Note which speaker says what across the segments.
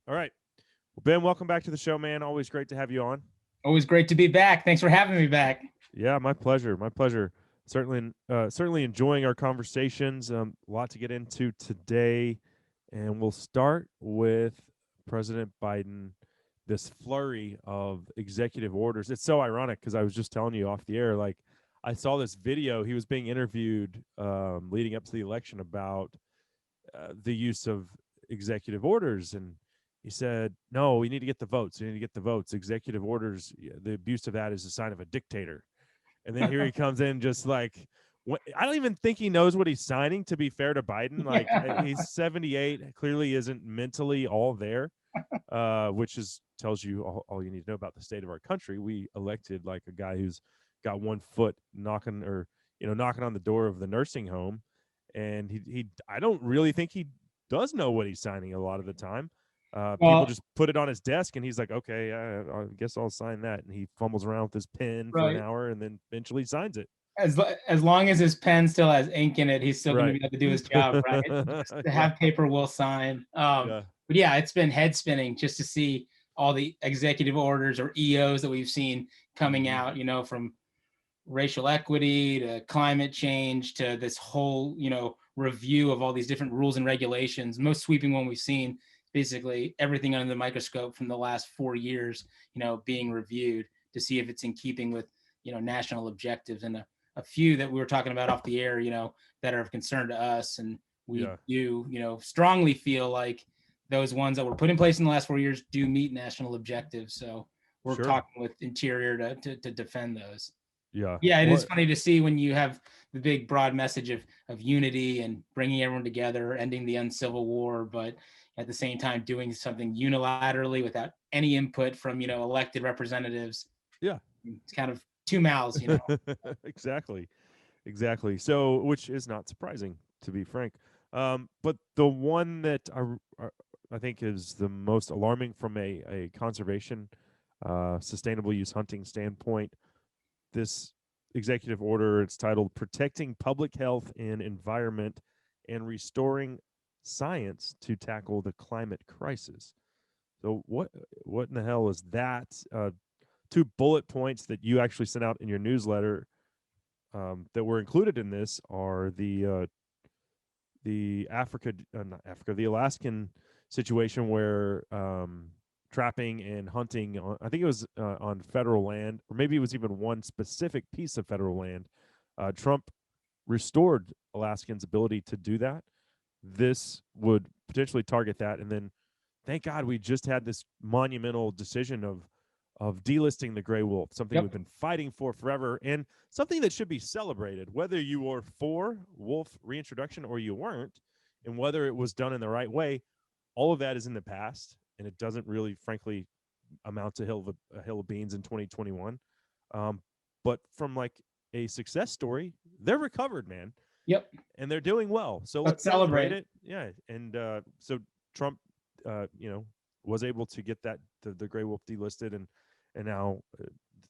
Speaker 1: All right. Well, Ben, welcome back to the show, man. Always great to have you on.
Speaker 2: Always great to be back. Thanks for having me back.
Speaker 1: Yeah, my pleasure. My pleasure. Certainly enjoying our conversations. A lot to get into today, and we'll start with President Biden. This flurry of executive orders. It's so ironic because I was just telling you off the air. Like, I saw this video. He was being interviewed leading up to the election about the use of executive orders, and he said, "No, we need to get the votes. We need to get the votes. Executive orders. The abuse of that is a sign of a dictator." And then here he comes in, just like, I don't even think he knows what he's signing. To be fair to Biden, like
Speaker 2: Yeah.
Speaker 1: he's 78, clearly isn't mentally all there, which is tells you all you need to know about the state of our country. We elected like a guy who's got one foot knocking on the door of the nursing home, and he I don't really think he does know what he's signing a lot of the time. People
Speaker 2: Well,
Speaker 1: just put it on his desk, and he's like, "Okay, I guess I'll sign that." And he fumbles around with his pen for an
Speaker 2: right.
Speaker 1: hour, and then eventually signs it.
Speaker 2: As long as his pen still has ink in it, he's still going to
Speaker 1: Right.
Speaker 2: be able to do his job, right? Just to
Speaker 1: Yeah.
Speaker 2: have paper will sign.
Speaker 1: Yeah.
Speaker 2: But yeah, it's been head spinning just to see all the executive orders or EOs that we've seen coming
Speaker 1: Hmm.
Speaker 2: out. From racial equity to climate change to this whole review of all these different rules and regulations. Most sweeping one we've seen, basically everything under the microscope from the last 4 years being reviewed to see if it's in keeping with national objectives. And a few that we were talking about off the air that are of concern to us, and we
Speaker 1: Yeah.
Speaker 2: do strongly feel like those ones that were put in place in the last 4 years do meet national objectives. So we're
Speaker 1: Sure.
Speaker 2: talking with Interior to defend those.
Speaker 1: Yeah.
Speaker 2: Yeah, it is
Speaker 1: What?
Speaker 2: funny to see when you have the big broad message of unity and bringing everyone together, ending the uncivil war, but at the same time doing something unilaterally without any input from elected representatives.
Speaker 1: Yeah.
Speaker 2: It's kind of two mouths.
Speaker 1: Exactly. Exactly. So, which is not surprising, to be frank. But the one that I think is the most alarming from a conservation, sustainable use hunting standpoint, this executive order, it's titled "Protecting Public Health and Environment and Restoring Science to Tackle the Climate Crisis." So, what in the hell is that? Two bullet points that you actually sent out in your newsletter that were included in this are the not Africa, the Alaskan situation where trapping and hunting. I think it was on federal land, or maybe it was even one specific piece of federal land. Trump restored Alaskans' ability to do that. This would potentially target that, and then thank God we just had this monumental decision of delisting the gray wolf, something we've
Speaker 2: Yep.
Speaker 1: been fighting for forever, and something that should be celebrated, whether you were for wolf reintroduction or you weren't, and whether it was done in the right way. All of that is in the past, and it doesn't really, frankly, amount to a hill of beans in 2021. Um, but from like a success story, they're recovered, man,
Speaker 2: Yep.
Speaker 1: and they're doing well. So
Speaker 2: Let's
Speaker 1: let's celebrate
Speaker 2: celebrate.
Speaker 1: it. Yeah, and so Trump, was able to get the gray wolf delisted, and now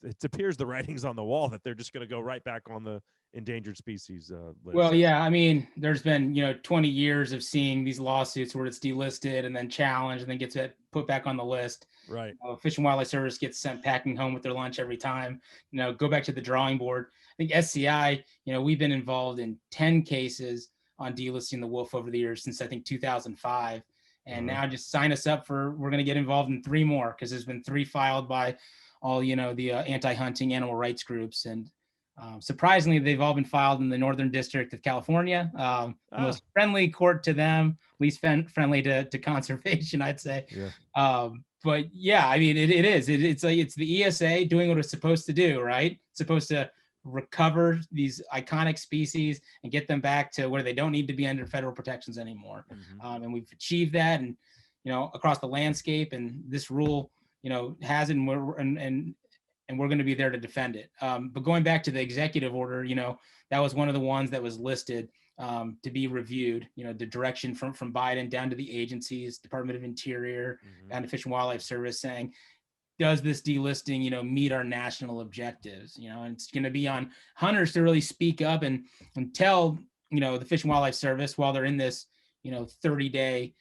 Speaker 1: it appears the writing's on the wall that they're just going to go right back on the endangered species
Speaker 2: Well,
Speaker 1: list.
Speaker 2: yeah, I mean, there's been 20 years of seeing these lawsuits where it's delisted and then challenged and then gets put back on the list.
Speaker 1: Right.
Speaker 2: Fish and Wildlife Service gets sent packing home with their lunch every time. Go back to the drawing board. I think SCI, we've been involved in 10 cases on delisting the wolf over the years since I think 2005. And
Speaker 1: Uh-huh.
Speaker 2: now just sign us up we're going to get involved in three more because there's been three filed by all, the anti-hunting animal rights groups. And surprisingly, they've all been filed in the Northern District of California, the
Speaker 1: Ah.
Speaker 2: most friendly court to them, least friendly to conservation, I'd say.
Speaker 1: Yeah.
Speaker 2: But yeah, I mean, it is. It's like it's the ESA doing what it's supposed to do, right? It's supposed to recover these iconic species and get them back to where they don't need to be under federal protections anymore.
Speaker 1: Mm-hmm.
Speaker 2: And we've achieved that, and across the landscape. And this rule, has, and we're going to be there to defend it. But going back to the executive order, that was one of the ones that was listed to be reviewed. The direction from Biden down to the agencies, Department of Interior,
Speaker 1: Mm-hmm.
Speaker 2: down to Fish and Wildlife Service, saying, does this delisting, meet our national objectives? And it's going to be on hunters to really speak up and tell, the Fish and Wildlife Service while they're in this, 30-day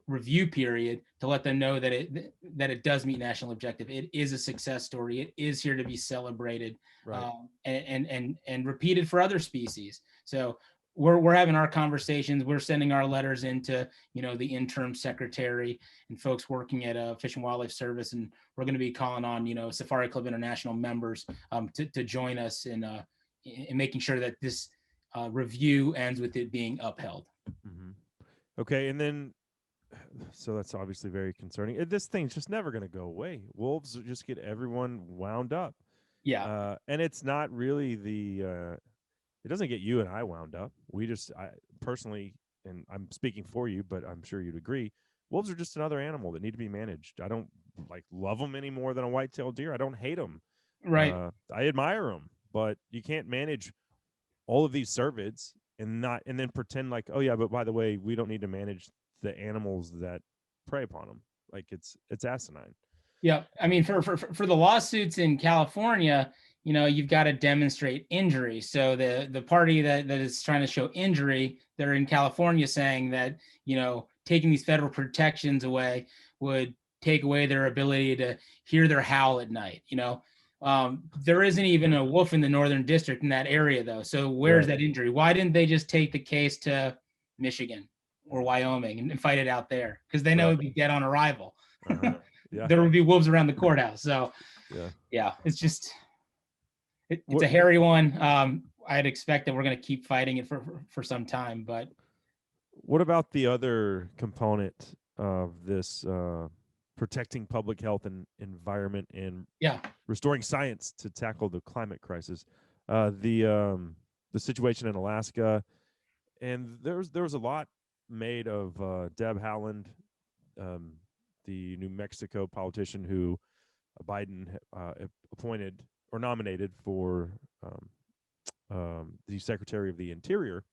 Speaker 2: review period to let them know that it does meet national objective. It is a success story. It is here to be celebrated,
Speaker 1: Right.
Speaker 2: and repeated for other species. So we're having our conversations. We're sending our letters into the interim secretary and folks working at Fish and Wildlife Service, and we're going to be calling on Safari Club International members to join us in making sure that this review ends with it being upheld.
Speaker 1: Mm-hmm. Okay, and then so that's obviously very concerning. This thing's just never going to go away. Wolves just get everyone wound up,
Speaker 2: Yeah.
Speaker 1: and it's not really it doesn't get you and I wound up. I personally, and I'm speaking for you, but I'm sure you'd agree. Wolves are just another animal that need to be managed. I don't love them any more than a white-tailed deer. I don't hate them.
Speaker 2: Right.
Speaker 1: I admire them, but you can't manage all of these cervids and then pretend like, oh yeah, but by the way, we don't need to manage the animals that prey upon them. Like it's asinine.
Speaker 2: Yeah. I
Speaker 1: Um,
Speaker 2: mean, for the lawsuits in California, you've got to demonstrate injury. So the party that is trying to show injury, they're in California saying that, taking these federal protections away would take away their ability to hear their howl at night. There isn't even a wolf in the Northern District in that area, though. So where's
Speaker 1: right.
Speaker 2: that injury? Why didn't they just take the case to Michigan or Wyoming and fight it out there? Because they know
Speaker 1: Right.
Speaker 2: it'd be dead on arrival.
Speaker 1: Uh-huh. Yeah.
Speaker 2: There would be wolves around the courthouse. So
Speaker 1: Yeah.
Speaker 2: yeah, it's just it's
Speaker 1: What
Speaker 2: a hairy one. I'd expect that we're going to keep fighting it for some time, but
Speaker 1: what about the other component of this protecting public health and environment and
Speaker 2: yeah,
Speaker 1: restoring science to tackle the climate crisis? The situation in Alaska, and there was a lot made of Deb Haaland, um, the New Mexico politician who Biden appointed or nominated for the Secretary of the Interior.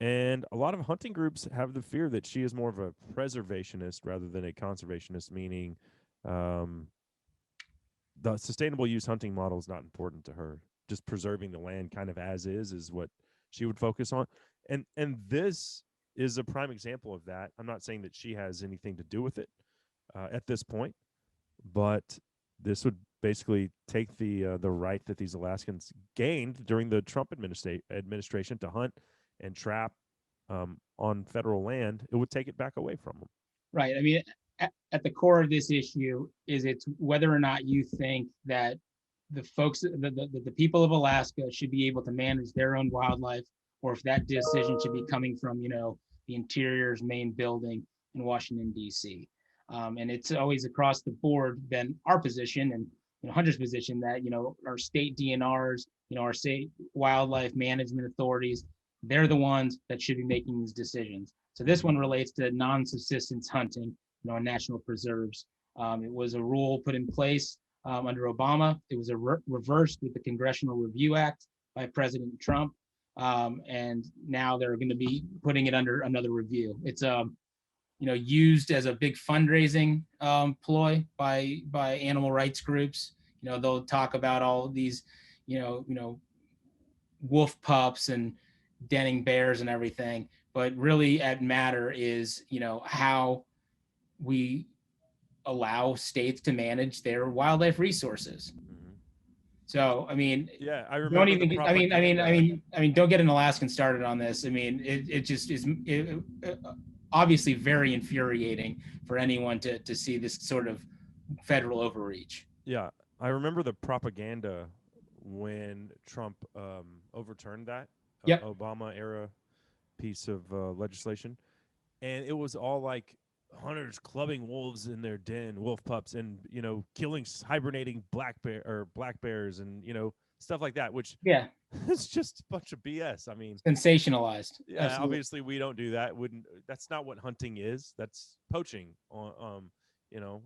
Speaker 1: And a lot of hunting groups have the fear that she is more of a preservationist rather than a conservationist, meaning um, the sustainable use hunting model is not important to her. Just preserving the land kind of as is what she would focus on. And this is a prime example of that. I'm not saying that she has anything to do with it at this point, but this would basically take the right that these Alaskans gained during the Trump administration to hunt and trap on federal land. It would take it back away from them.
Speaker 2: right. I mean, at the core of this issue is it's whether or not you think that the folks, the people of Alaska should be able to manage their own wildlife, or if that decision should be coming from, the Interior's main building in Washington, D.C. And it's always across the board been our position and Hunter's position that, our state DNRs, our state wildlife management authorities, they're the ones that should be making these decisions. So this one relates to non-subsistence hunting, on national preserves. It was a rule put in place under Obama. It was reversed with the Congressional Review Act by President Trump, and now they're going to be putting it under another review. It's used as a big fundraising ploy by animal rights groups. They'll talk about all these, wolf pups and denning bears and everything, but really at matter is how we allow states to manage their wildlife resources.
Speaker 1: Mm-hmm.
Speaker 2: So, I mean,
Speaker 1: Yeah, I
Speaker 2: don't
Speaker 1: remember the
Speaker 2: even. I mean, I mean, I
Speaker 1: propaganda.
Speaker 2: mean, I mean, don't get an Alaskan started on this. I mean, it just is obviously very infuriating for anyone to see this sort of federal overreach.
Speaker 1: Yeah, I remember the propaganda when Trump overturned that
Speaker 2: Yep.
Speaker 1: Obama era piece of legislation, and it was all like hunters clubbing wolves in their den, wolf pups, and killing hibernating black bears, and stuff like that, which
Speaker 2: Yeah.
Speaker 1: it's just a bunch of BS. I mean,
Speaker 2: Sensationalized.
Speaker 1: yeah,
Speaker 2: Absolutely.
Speaker 1: obviously we don't do that. Wouldn't That's not what hunting is. That's poaching. You know,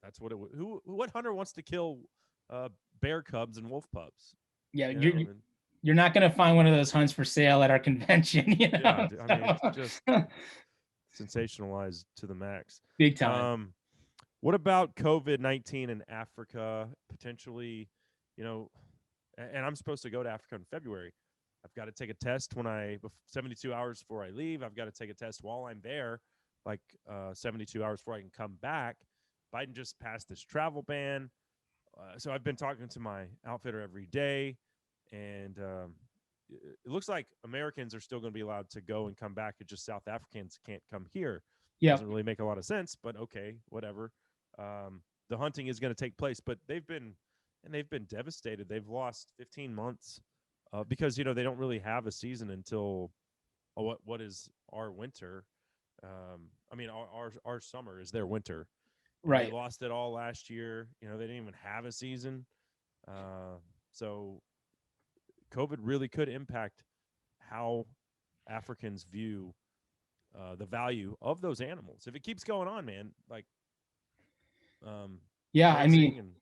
Speaker 1: that's what it would. What hunter wants to kill uh, bear cubs and wolf pups?
Speaker 2: Yeah.
Speaker 1: You know, and
Speaker 2: You're not going to find one of those hunts for sale at our convention.
Speaker 1: yeah, I mean, it's just
Speaker 2: So,
Speaker 1: sensationalized to the max.
Speaker 2: big time.
Speaker 1: Um, what about COVID-19 in Africa potentially? You know, and I'm supposed to go to Africa in February. I've got to take a test 72 hours before I leave. I've got to take a test while I'm there. like 72 hours before I can come back. Biden just passed this travel ban. So I've been talking to my outfitter every day, and it looks like Americans are still going to be allowed to go and come back. It's just South Africans can't come here.
Speaker 2: Yeah.
Speaker 1: Doesn't really make a lot of sense, but okay, whatever. The hunting is going to take place, but they've been devastated. They've lost 15 months because they don't really have a season until what is our winter. I mean, our summer is their winter, and they
Speaker 2: Right.
Speaker 1: lost it all last year. They didn't even have a season. So COVID really could impact how Africans view the value of those animals if it keeps going on, man. Like
Speaker 2: Yeah. I mean,
Speaker 1: grazing and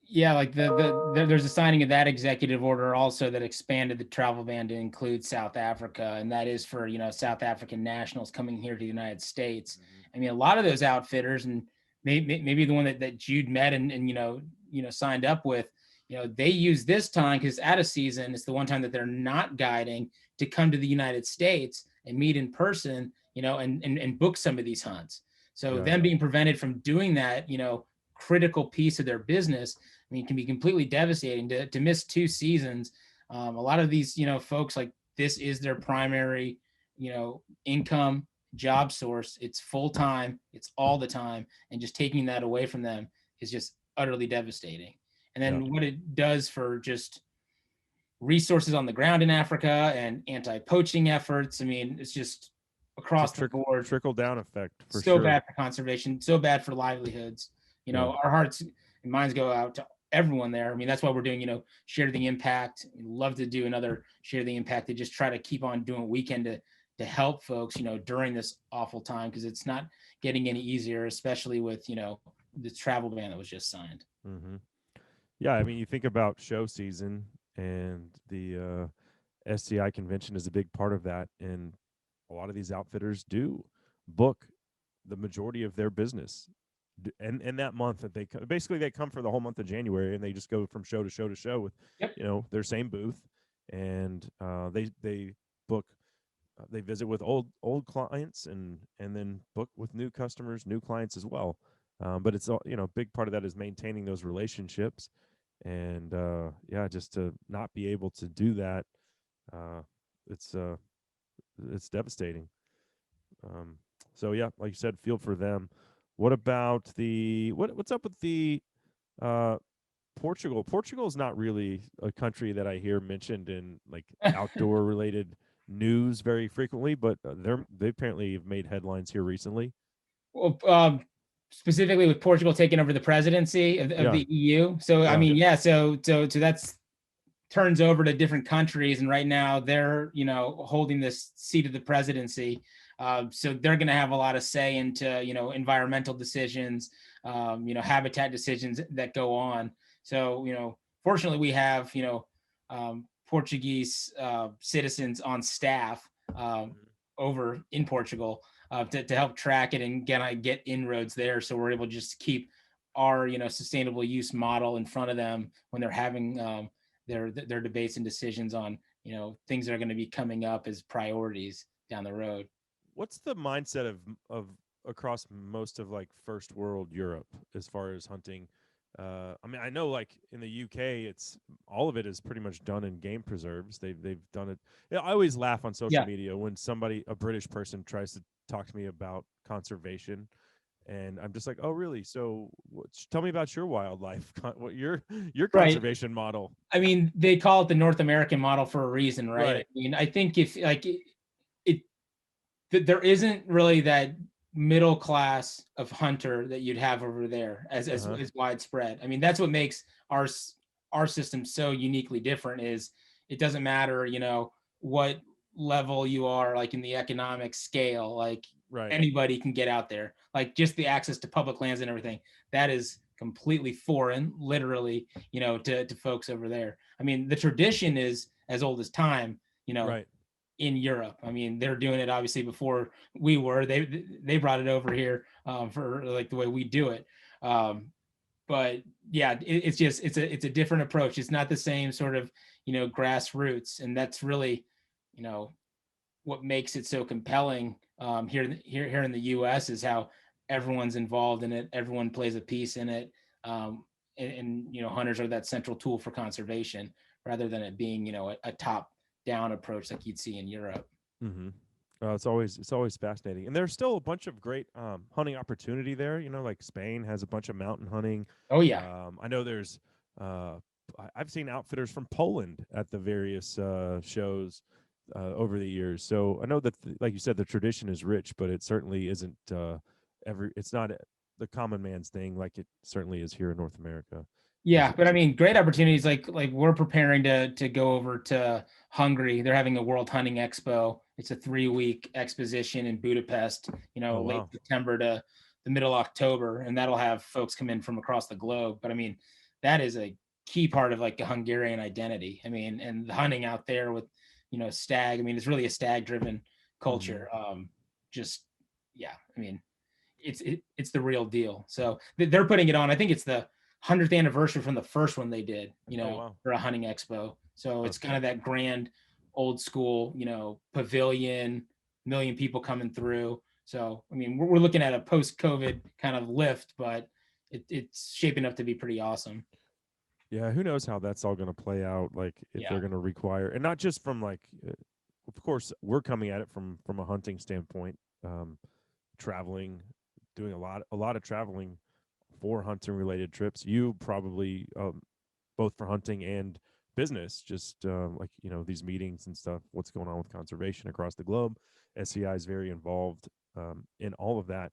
Speaker 2: yeah, like there's a signing of that executive order also that expanded the travel ban to include South Africa, and that is for South African nationals coming here to the United States.
Speaker 1: Mhm.
Speaker 2: I mean, a lot of those outfitters, and maybe the one that Jude met and signed up with, they use this time because out of season, it's the one time that they're not guiding to come to the United States and meet in person, and book some of these hunts. So
Speaker 1: Yeah.
Speaker 2: them being prevented from doing that, critical piece of their business, I mean, it can be completely devastating to miss 2 seasons. A lot of these, folks, like, this is their primary, income job source. It's full time, it's all the time, and just taking that away from them is just utterly devastating. And
Speaker 1: Yeah.
Speaker 2: then what it does for just resources on the ground in Africa and anti-poaching efforts. I mean, it's just
Speaker 1: It's
Speaker 2: across
Speaker 1: a
Speaker 2: the board
Speaker 1: trickle down effect for
Speaker 2: so
Speaker 1: sure.
Speaker 2: bad for conservation, so bad for livelihoods.
Speaker 1: Yeah.
Speaker 2: Our hearts and minds go out to everyone there. I mean, that's why we're doing, Share the Impact. We'd love to do another Share the Impact to just try to keep on doing what we can to help folks, during this awful time, because it's not getting any easier, especially with, the travel ban that was just signed.
Speaker 1: Mm-hmm. Yeah. I mean, you think about show season, and the SCI convention is a big part of that, and a lot of these outfitters do book the majority of their business and that month that basically they come for the whole month of January, and they just go from show to show to show with
Speaker 2: Yep.
Speaker 1: their same booth, and they book they visit with old clients, and then book with new customers, new clients as well. But it's a big part of that is maintaining those relationships, and yeah, just to not be able to do that, uh, it's it's devastating. Um, so yeah, like you said, feel for them. What about what's up with the uh, Portugal? Portugal is not really a country that I hear mentioned in like outdoor related news very frequently, but they apparently have made headlines here recently.
Speaker 2: Well, specifically with Portugal taking over the presidency of
Speaker 1: Yeah,
Speaker 2: the EU. So I
Speaker 1: yeah,
Speaker 2: mean, yeah, so that's turns over to different countries, and right now they're holding this seat of the presidency. So they're going to have a lot of say into environmental decisions, habitat decisions that go on. So fortunately, we have Portuguese citizens on staff
Speaker 1: mhm,
Speaker 2: over in Portugal to help track it and get inroads there. So we're able to just keep our sustainable use model in front of them when they're having their debates and decisions on things that are going to be coming up as priorities down the road.
Speaker 1: What's the mindset of across most of like first world Europe as far as hunting? I mean, I know like in the UK, it's all of it is pretty much done in game preserves. They've done it. Yeah, I always laugh on social
Speaker 2: Yeah.
Speaker 1: media when a British person, tries to talk to me about conservation, and I'm just like, oh, really? So, tell me about your wildlife, what your
Speaker 2: Right.
Speaker 1: conservation model?
Speaker 2: I mean, they call it the North American model for a reason, right? I
Speaker 1: Right.
Speaker 2: mean, I think if like it there isn't really that middle class of hunter that you'd have over there
Speaker 1: Uh huh.
Speaker 2: as widespread. I mean, that's what makes our system so uniquely different. Is it doesn't matter, what level you are, like in the economic scale, like
Speaker 1: Right.
Speaker 2: anybody can get out there. Like just the access to public lands and everything, that is completely foreign, literally, to folks over there. I mean, the tradition is as old as time,
Speaker 1: Right.
Speaker 2: in Europe. I mean, they're doing it obviously before we were. They brought it over here for like the way we do it. Um, but yeah, it's a different approach. It's not the same sort of grassroots, and that's really you know what makes it so compelling here in the U.S. is how everyone's involved in it. Everyone plays a piece in it. And hunters are that central tool for conservation rather than it being, a top down approach like you'd see in Europe.
Speaker 1: Mm-hmm. It's always fascinating, and there's still a bunch of great hunting opportunity there. Like Spain has a bunch of mountain hunting.
Speaker 2: Oh yeah.
Speaker 1: I know there's uh, I've seen outfitters from Poland at the various shows over the years. So I know that, like you said, the tradition is rich, but it certainly isn't It's not the common man's thing like it certainly is here in North America. As,
Speaker 2: Yeah, but I
Speaker 1: as a,
Speaker 2: mean, great opportunities. Like we're preparing to go over to Hungary. They're having a World Hunting Expo. It's a 3-week exposition in Budapest.
Speaker 1: oh
Speaker 2: Late
Speaker 1: wow.
Speaker 2: September to the middle of October, and that'll have folks come in from across the globe. But I mean, that is a key part of like a Hungarian identity. I mean, and the hunting out there with stag. I mean, it's really a stag-driven
Speaker 1: Mm-hmm.
Speaker 2: culture. Just yeah, I mean, it's the real deal. So they're putting it on. I think it's the 100th anniversary from the first one they did,
Speaker 1: Oh wow.
Speaker 2: for a hunting expo. So
Speaker 1: Huh.
Speaker 2: it's kind of that grand old school, pavilion, million people coming through. So, I mean, we're looking at a post COVID kind of lift, but it's shaping up to be pretty awesome.
Speaker 1: Yeah, who knows how that's all going to play out? Like, if
Speaker 2: Yeah.
Speaker 1: they're going to require, and not just from like, of course, we're coming at it from a hunting standpoint, traveling, doing a lot of traveling for hunting related trips. You probably both for hunting and business, just like these meetings and stuff. What's going on with conservation across the globe? SCI is very involved in all of that.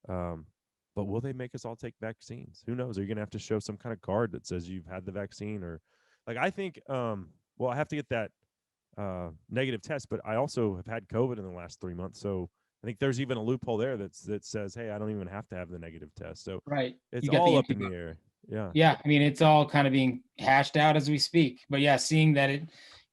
Speaker 1: Um, but will they make us all take vaccines? Who knows? Are you going to have to show some kind of card that says you've had the vaccine? Or like, I think, well, I have to get that negative test, but I also have had COVID in the last 3 months. So I think there's even a loophole there that says, hey, I don't even have to have the negative test. So
Speaker 2: Right.
Speaker 1: it's
Speaker 2: You got the
Speaker 1: all up in
Speaker 2: antibody.
Speaker 1: the air. Yeah.
Speaker 2: Yeah. I mean, it's all kind of being hashed out as we speak. But yeah, seeing that it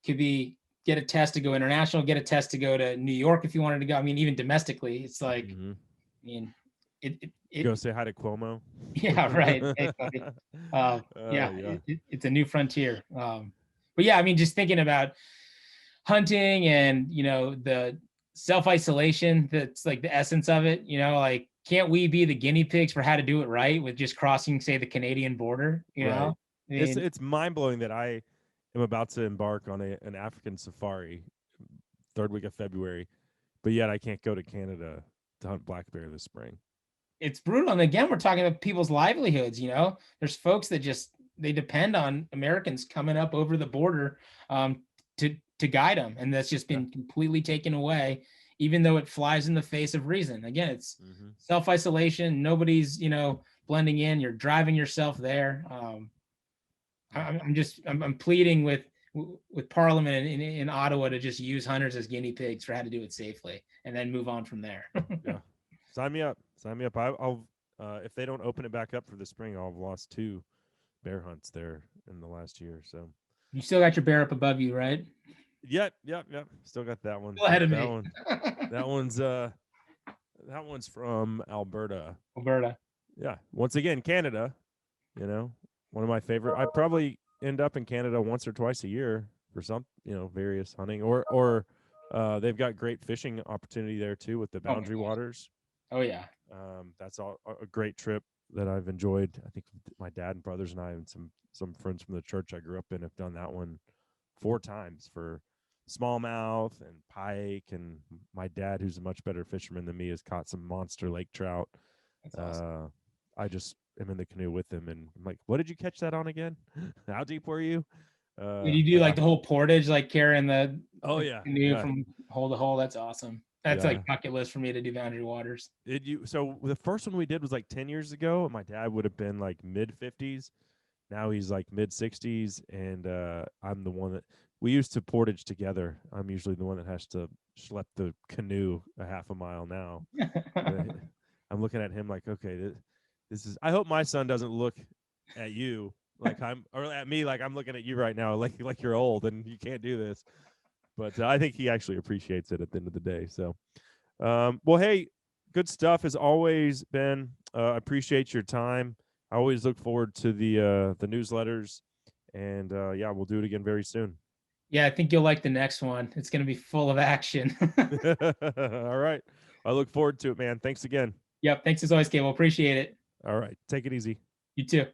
Speaker 2: could be get a test to go international, get a test to go to New York if you wanted to go. I mean, even domestically, it's like,
Speaker 1: Mm-hmm.
Speaker 2: I mean, it
Speaker 1: Go say hi to Cuomo.
Speaker 2: yeah, right. Exactly. Yeah,
Speaker 1: Yeah.
Speaker 2: it's a new frontier. But yeah, I mean, just thinking about hunting and the self isolation. That's like the essence of it. Like can't we be the guinea pigs for how to do it right with just crossing, say, the Canadian border?
Speaker 1: Right.
Speaker 2: I
Speaker 1: It's
Speaker 2: mean,
Speaker 1: it's mind blowing that I am about to embark on an African safari, third week of February, but yet I can't go to Canada to hunt black bear this spring.
Speaker 2: it's brutal. And again, we're talking about people's livelihoods. There's folks that just they depend on Americans coming up over the border to guide them, and that's just
Speaker 1: Yeah.
Speaker 2: been completely taken away. Even though it flies in the face of reason. Again, it's
Speaker 1: Mm-hmm.
Speaker 2: self isolation. Nobody's blending in. You're driving yourself there.
Speaker 1: Yeah.
Speaker 2: I'm pleading with Parliament in Ottawa to just use hunters as guinea pigs for how to do it safely, and then move on from there.
Speaker 1: Yeah. Sign me up. Sign me up. I'll if they don't open it back up for the spring, I'll have lost 2 bear hunts there in the last year. So
Speaker 2: You still got your bear up above you, right?
Speaker 1: yep. Still got that one.
Speaker 2: Still ahead
Speaker 1: Yep,
Speaker 2: of
Speaker 1: that
Speaker 2: me.
Speaker 1: one. That one's from Alberta.
Speaker 2: Alberta.
Speaker 1: Yeah. Once again, Canada, one of my favorite. I probably end up in Canada once or twice a year for some, various hunting or they've got great fishing opportunity there too with the
Speaker 2: Oh my
Speaker 1: Boundary
Speaker 2: god.
Speaker 1: Waters.
Speaker 2: Oh yeah.
Speaker 1: That's all a great trip that I've enjoyed. I think my dad and brothers and I and some friends from the church I grew up in have done that one 4 times for smallmouth and pike. And my dad, who's a much better fisherman than me, has caught some monster lake trout.
Speaker 2: That's awesome.
Speaker 1: I just am in the canoe with him, and I'm like, "What did you catch that on again? How deep were you?"
Speaker 2: Did you do
Speaker 1: But
Speaker 2: like the whole portage, like carrying the
Speaker 1: oh yeah,
Speaker 2: canoe
Speaker 1: yeah,
Speaker 2: from hole to hole? That's awesome. That's
Speaker 1: yeah.
Speaker 2: like bucket list for me to do Boundary Waters.
Speaker 1: Did you? So the first one we did was like 10 years ago. My dad would have been like mid 50s. Now he's like mid 60s, and I'm the one that we used to portage together. I'm usually the one that has to schlep the canoe a half a mile now. I'm looking at him like, okay, this is. I hope my son doesn't look at you like or at me like I'm looking at you right now, like you're old and you can't do this. But I think he actually appreciates it at the end of the day. So, well, hey, good stuff as always, Ben. Appreciate your time. I always look forward to the newsletters, and yeah, we'll do it again very soon.
Speaker 2: Yeah, I think you'll like the next one. It's going to be full of action.
Speaker 1: All right. I look forward to it, man. Thanks again.
Speaker 2: Yep. Thanks as always, Cable. Appreciate it.
Speaker 1: All right. Take it easy.
Speaker 2: You too.